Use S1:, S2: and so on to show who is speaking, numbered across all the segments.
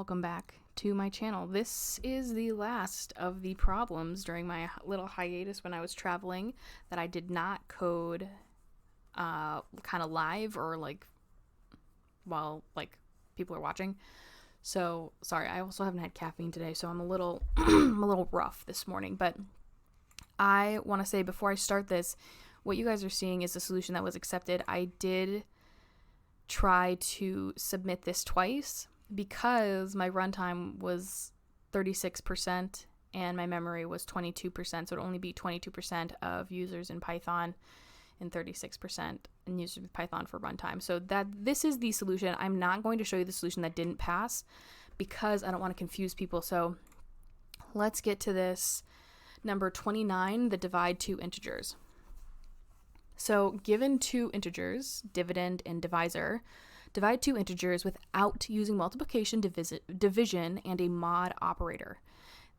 S1: welcome back to my channel. This is the last of the problems during my little hiatus when I was traveling that I did not code kind of live or while people are watching. So sorry, I also haven't had caffeine today, so I'm a little I'm a little rough this morning. But I want to say before I start this, what you guys are seeing is the solution that was accepted. I did try to submit this twice because my runtime was 36% and my memory was 22%, so it would only be 22% of users in Python and 36% in users with Python for runtime. So this is the solution. I'm not going to show you the solution that didn't pass because I don't want to confuse people. So let's get to this. Number 29, the divide two integers. So given two integers, dividend and divisor, divide two integers without using multiplication, division, and a mod operator.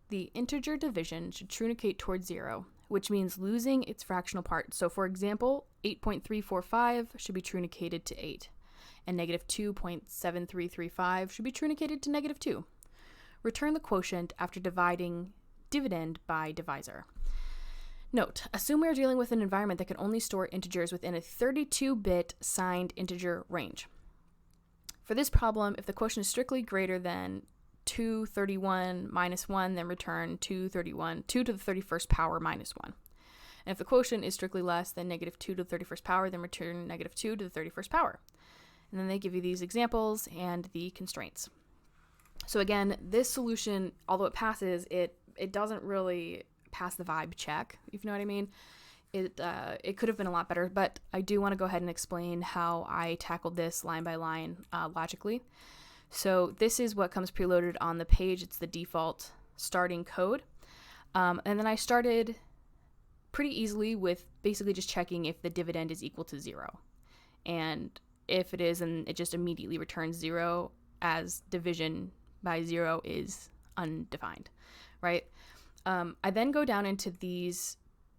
S1: The integer division should truncate towards 0, which means losing its fractional part. So for example, 8.345 should be truncated to 8, and negative 2.7335 should be truncated to negative 2. Return the quotient after dividing dividend by divisor. Note, assume we are dealing with an environment that can only store integers within a 32-bit signed integer range. For this problem, if the quotient is strictly greater than 231 minus 1, then return 2 to the 31st power minus 1. And if the quotient is strictly less than negative 2 to the 31st power, then return negative 2 to the 31st power. And then they give you these examples and the constraints. So again, this solution, although it passes, it doesn't really pass the vibe check, if you know what I mean. It could have been a lot better, but I do want to go ahead and explain how I tackled this line by line logically. So this is what comes preloaded on the page. It's the default starting code. And then I started pretty easily with basically just checking if the dividend is equal to 0. And if it is, then it just immediately returns 0, as division by 0 is undefined, right? I then go down into these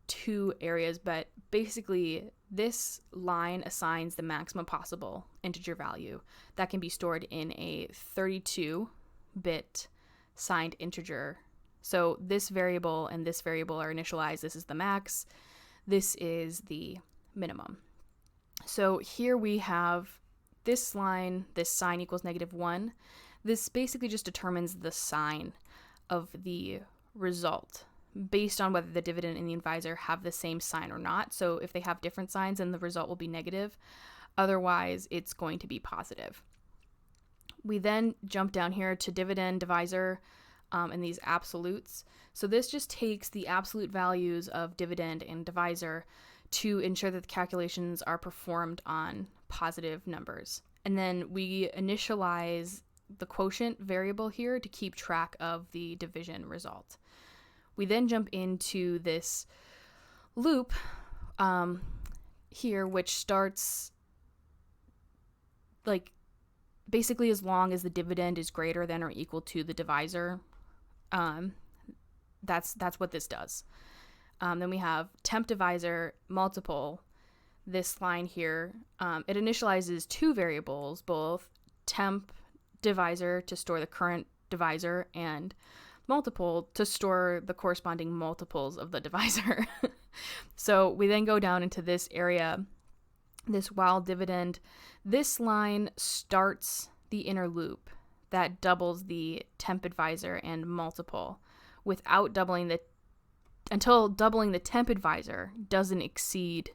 S1: two areas, but basically this line assigns the maximum possible integer value that can be stored in a 32-bit signed integer. So this variable and this variable are initialized. This is the max. This is the minimum. So here we have this line, this sign equals -1. This basically just determines the sign of the result based on whether the dividend and the divisor have the same sign or not. So if they have different signs, then the result will be negative. Otherwise, it's going to be positive. We then jump down here to dividend, divisor, and these absolutes. So this just takes the absolute values of dividend and divisor to ensure that the calculations are performed on positive numbers. And then we initialize the quotient variable here to keep track of the division result. We then jump into this loop here, which starts basically as long as the dividend is greater than or equal to the divisor. That's what this does. Then we have temp divisor multiple. This line here, it initializes two variables, both temp divisor to store the current divisor and multiple to store the corresponding multiples of the divisor. So we then go down into this area, this while dividend. This line starts the inner loop that doubles the temp advisor and multiple without until doubling the temp advisor doesn't exceed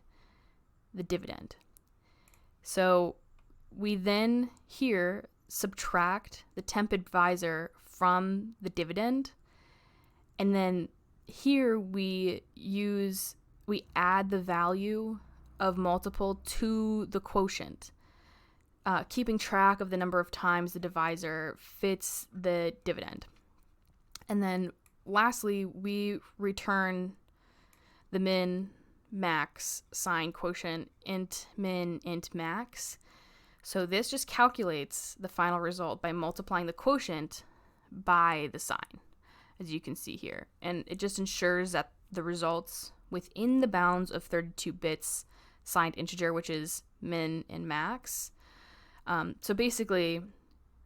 S1: the dividend. So we then here subtract the temp advisor from the dividend, and then here we add the value of multiple to the quotient, keeping track of the number of times the divisor fits the dividend. And then lastly, we return the min max sign quotient int min int max. So this just calculates the final result by multiplying the quotient by the sign, as you can see here. And it just ensures that the results within the bounds of 32 bits signed integer, which is min and max. So basically,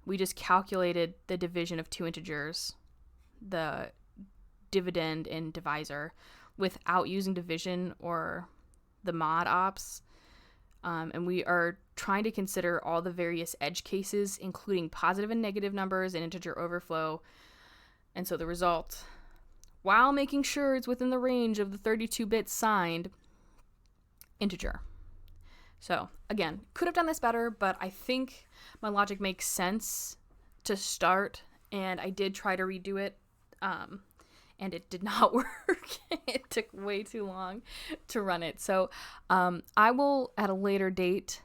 S1: we just calculated the division of two integers, the dividend and divisor, without using division or the mod ops. And we are trying to consider all the various edge cases, including positive and negative numbers and integer overflow. And so the result, while making sure it's within the range of the 32 bits signed, integer. So again, could have done this better, but I think my logic makes sense to start, and I did try to redo it, and it did not work. It took way too long to run it. So I will, at a later date,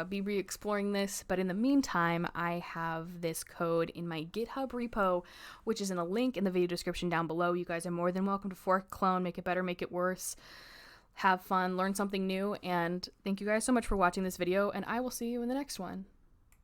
S1: be re-exploring this, but in the meantime, I have this code in my GitHub repo, which is in a link in the video description down below. You guys are more than welcome to fork, clone, make it better, make it worse, have fun, learn something new, and thank you guys so much for watching this video, and I will see you in the next one.